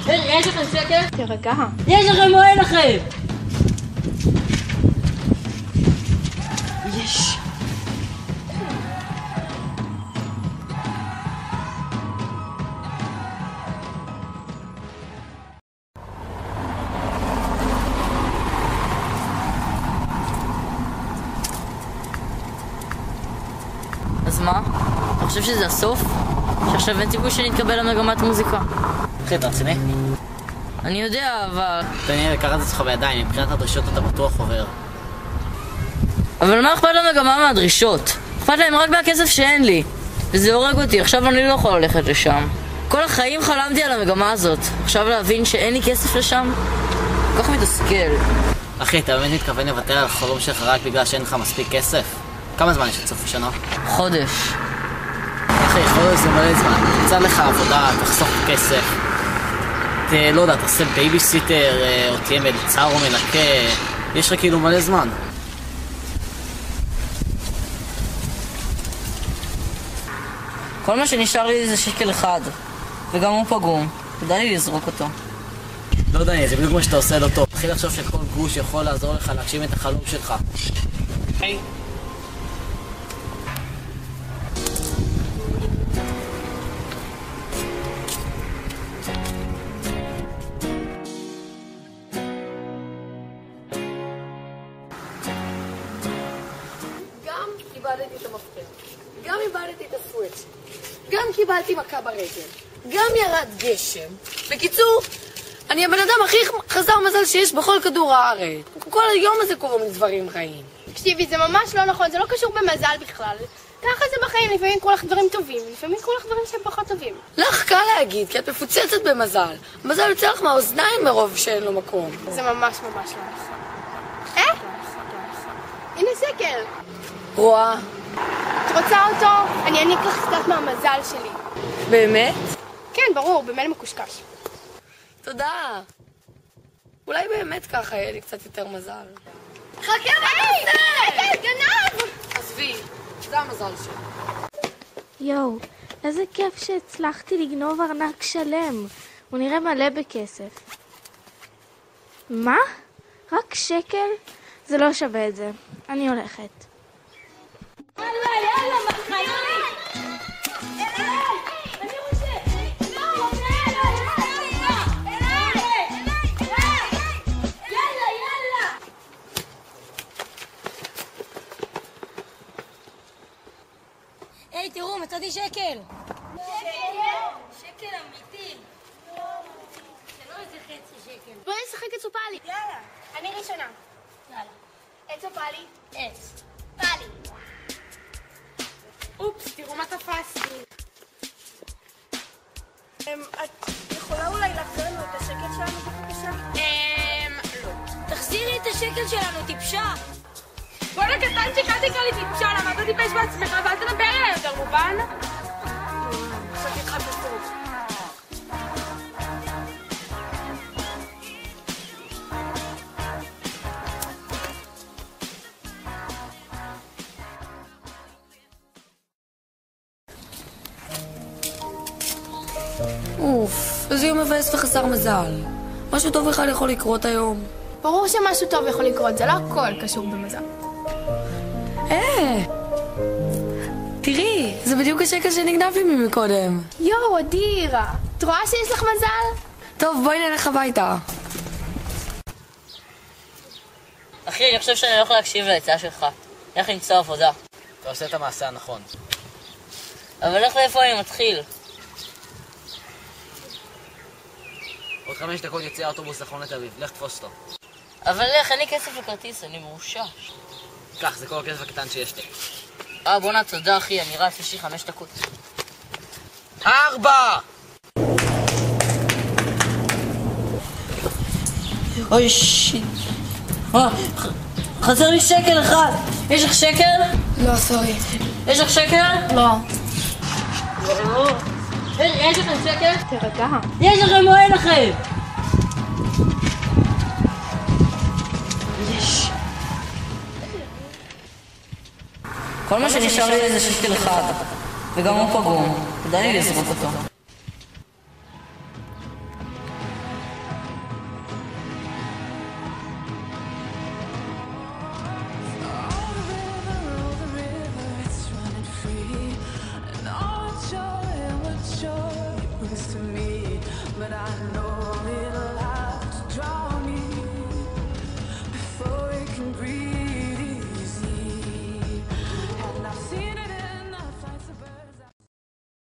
יש לכם שקל? תירגע. יש לכם או אין לכם? יש. אז מה? אתה חושב שזה הסוף? שעכשיו אין סיכוי שנתקבל למגמת מוזיקה? אחי, אתה רציני? אני יודע, אבל... דניאל, לקחת את עצמך בידיים, מבחינת הדרישות אתה בטוח עובר. אבל מה אכפת למגמה מהדרישות? אכפת להם רק מהכסף שאין לי. וזה הורג אותי, עכשיו אני לא יכול ללכת לשם. כל החיים חלמתי על המגמה הזאת. עכשיו להבין שאין לי כסף לשם? כל כך מתסכל. אחי, אתה באמת מתכוון לוותר על החלום שלך רק בגלל שאין לך מספיק כסף? כמה זמן יש לצוף בשנה? חודש. אחי, חודש זה מלא זמן. תמצא לך עבודה, תחסוך כסף. לא יודע, תעשה בייביסיטר, או תהיה מלצר או מנקה. יש לך כאילו מלא זמן. כל מה שנשאר לי זה שקל אחד. וגם הוא פגום. כדאי לי לזרוק אותו. לא יודע, זה בדיוק מה שאתה עושה לא טוב. תתחיל לחשוב שכל גרוש יכול לעזור לך להגשים את החלום שלך. היי. גם קיבלתי את המפתח, גם איבדתי את הסוויץ', גם קיבלתי מכה ברגל, גם ירד גשם. בקיצור, אני הבן אדם הכי חסר מזל שיש בכל כדור הארץ. כל היום הזה קוראים לי דברים רעים. תקשיבי, זה ממש לא נכון, זה לא קשור במזל בכלל. ככה זה בחיים, לפעמים יקרו לך דברים טובים, לפעמים יקרו לך דברים שהם פחות טובים. לך קל להגיד, כי את מפוצצת במזל. המזל יוצא לך מהאוזניים מרוב שאין לו מקום. זה ממש ממש לא נכון. הנה שקל. רואה? את רוצה אותו? אני אעניק לך קצת מהמזל שלי. באמת? כן, ברור, במילא מקושקש. תודה. אולי באמת ככה יהיה לי קצת יותר מזל. חכה, מה אתה עושה? גנב! עזבי, זה המזל שלי. יואו, איזה כיף שהצלחתי לגנוב ארנק שלם. הוא נראה מלא בכסף. מה? רק שקל? זה לא שווה את זה. אני הולכת. יאללה, מחיילי! היי, תראו, מצאתי שקל. שקל אמיתי. זה לא איזה חצי שקל. בואי נשחק את סופלי. יאללה. אני ראשונה. יאללה. את סופלי. עץ. פלי. אופס, תראו מה תפסתי. את יכולה אולי להחזיר לנו את השקל שלנו בבקשה? לא. תחזירי את השקל שלנו, טיפשה. בוא'נה קטנצ'יק, אל תקרא לי טיפשה, למה אתה טיפש בעצמך ואל תדבר אליי יותר, מובן? חשבתי איתך בסוף. אוף, איזה יום מבאס וחסר מזל. משהו טוב בכלל יכול לקרות היום. ברור שמשהו טוב יכול לקרות, זה לא הכל קשור במזל. תראי, זה בדיוק השקל שנגנב לי מקודם. יואו, אדירה. את רואה שיש לך מזל? טוב, בואי נלך הביתה. אחי, אני חושב שאני הולך להקשיב להצעה שלך. אני הולך למצוא עבודה. אתה עושה את המעשה הנכון. אבל איך לאיפה אני מתחיל? עוד 5 דקות יוצא האוטובוס האחרון לתל אביב, לך תפוס אותו. אבל איך, אין לי כסף לכרטיס, אני מרושש. קח, זה כל הכסף הקטן שיש לי. בואנה, תודה אחי, אני רץ, יש לי 5 דקות. 4! אוי שיט. חסר לי שקל אחד. יש לך שקל? לא, סורי. יש לך שקל? לא. יש לכם שקל? תירגע. יש לכם או אין לכם? יש. כל מה שנשאר לי זה שקל אחד. וגם הוא פגום. כדאי לי לזרוק אותו. things to me, but I know